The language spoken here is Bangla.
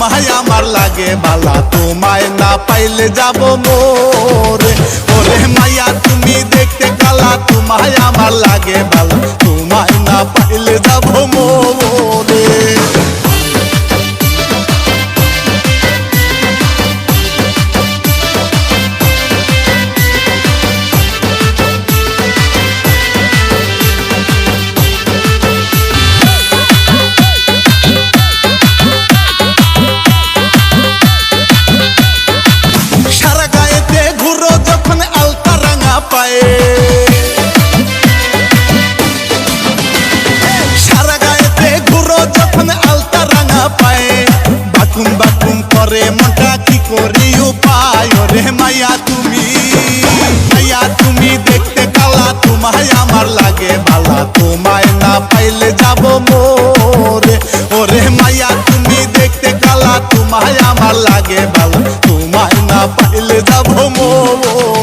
তোমায় আমার লাগে বালা, তোমায় না পাইলে যাব মোরে। ওরে মাইয়া তুমি দেখতে কালা, তোমায় আমার লাগে বালা, তোমায় না পাইলে যাব মোরে। সারা গায়েতে ঘুরো যখন আলতা রাঙা পায়ে, বাকুম বাকুম করে মনটা কি করি উপায়। ওরে মাইয়া তুমি দেখতে কালা, তোমায় আমার লাগে বালা, তোমায় না পাইলে যাব মোরে। ওরে মাইয়া তুমি দেখতে কালা, তোমায় আমার লাগে বালা, তোমায় না পাইলে যাব মোরে।